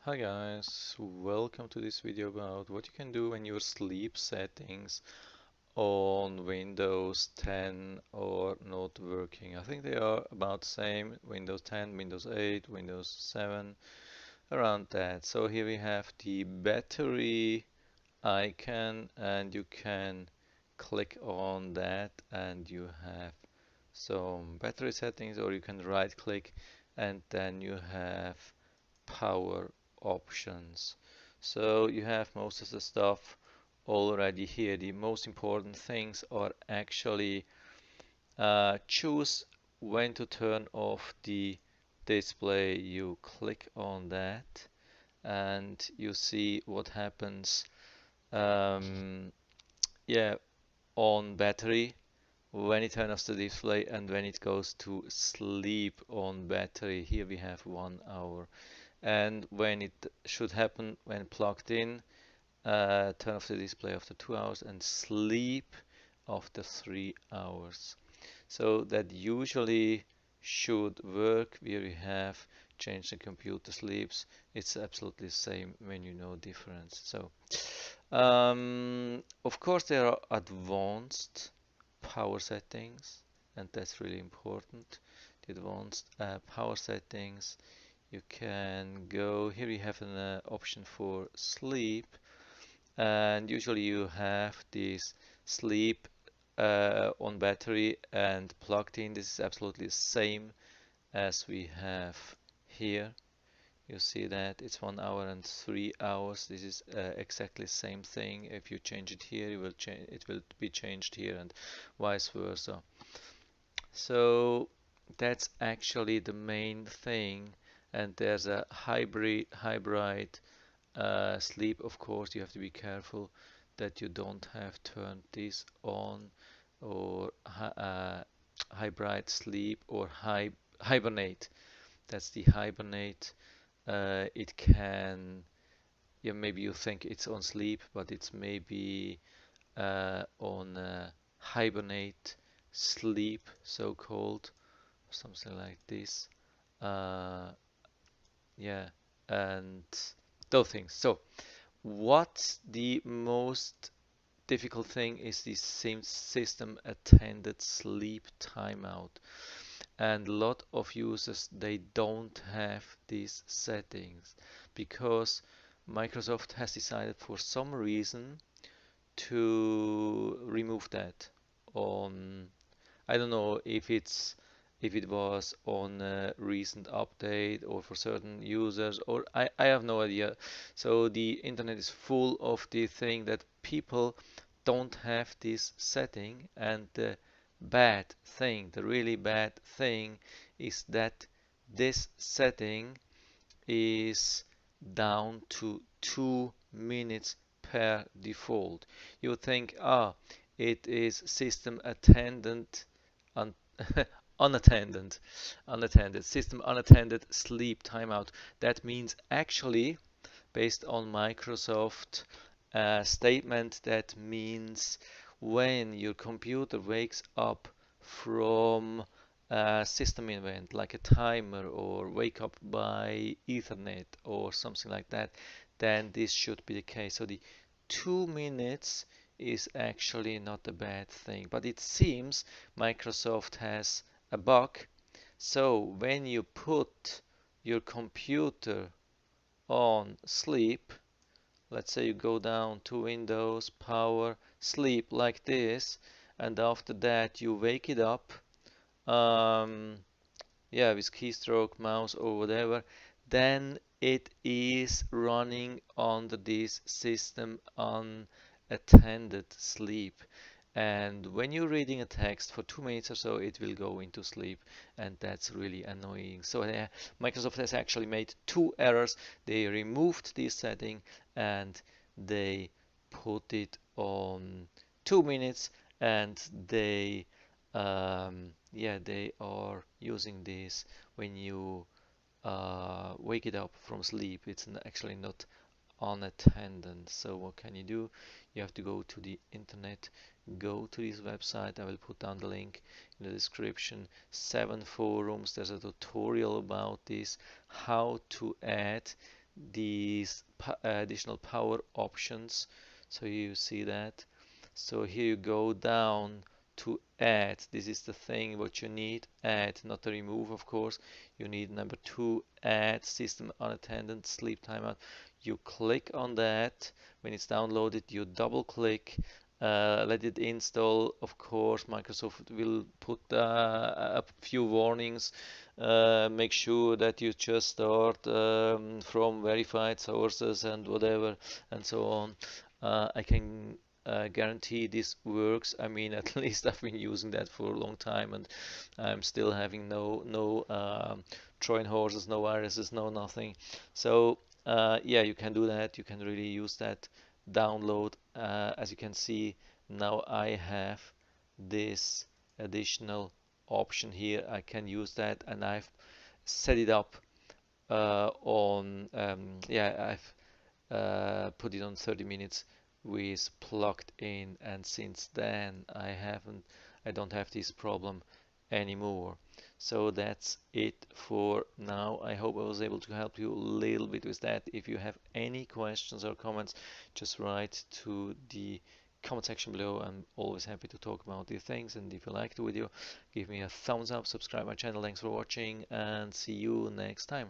Hi guys, welcome to this video about what you can do when your sleep settings on Windows 10 are not working. I think they are about the same, Windows 10, Windows 8, Windows 7, around that. So here we have the battery icon and you can click on that and you have some battery settings, or you can right click and then you have power options. So you have most of the stuff already here. The most important things are actually choose when to turn off the display. You click on that and you see what happens um, yeah, on battery when it turns off the display and when it goes to sleep on battery. Here we have 1 hour. And when it should happen when plugged in, turn off the display after 2 hours and sleep after 3 hours. So that usually should work where you have changed the computer sleeps. It's absolutely the same when you know difference. So of course there are advanced power settings, and that's really important. The advanced power settings, you can go here. You have an option for sleep, and usually you have this sleep on battery and plugged in. This is absolutely the same as we have here. You see that it's 1 hour and 3 hours. This is exactly the same thing. If you change it here, it will be changed here, and vice versa. So that's actually the main thing. And there's a hybrid sleep. Of course, you have to be careful that you don't have turned this on, or hybrid sleep, or hibernate. That's the hibernate. It can, yeah, maybe you think it's on sleep, but it's maybe on hibernate sleep, so called, something like this. Uh, yeah, and those things. So, what's the most difficult thing is the same system attended sleep timeout. And a lot of users, they don't have these settings because Microsoft has decided for some reason to remove that on, I don't know if it was on a recent update or for certain users, or I have no idea. So the internet is full of the thing that people don't have this setting, and the bad thing, the really bad thing is that this setting is down to 2 minutes per default. You would think, it is system attendant, un unattended, system unattended sleep timeout. That means actually, based on Microsoft statement, that means when your computer wakes up from a system event like a timer, or wake up by Ethernet or something like that, then this should be the case. So the 2 minutes is actually not a bad thing, but it seems Microsoft has a bug. So when you put your computer on sleep, let's say you go down to Windows, Power, Sleep, like this, and after that you wake it up, um, yeah, with keystroke, mouse, or whatever, then it is running under this system unattended sleep. And when you're reading a text for 2 minutes or so, it will go into sleep, and that's really annoying. So Microsoft has actually made two errors. They removed this setting and they put it on 2 minutes, and yeah, they are using this when you wake it up from sleep. It's actually not unattended. So what can you do? You have to go to the internet, go to this website. I will put down the link in the description. 7 forums. There's a tutorial about this, how to add these additional power options. So you see that. So here you go down to add. This is the thing what you need. Add, not to remove, of course. You need number 2, add system unattended sleep timeout. You click on that. When it's downloaded, you double click. Let it install. Of course, Microsoft will put a few warnings. Make sure that you just start from verified sources and whatever and so on. I can guarantee this works. I mean, at least I've been using that for a long time, and I'm still having no Trojan horses, no viruses, no nothing. So yeah, you can do that. You can really use that download. As you can see, now I have this additional option here. I can use that, and I've set it up on yeah, I've put it on 30 minutes with plugged in, and since then I don't have this problem anymore. So that's it for now. I hope I was able to help you a little bit with that. If you have any questions or comments, just write to the comment section below. I'm always happy to talk about these things, and if you liked the video, give me a thumbs up, subscribe my channel. Thanks for watching, and see you next time.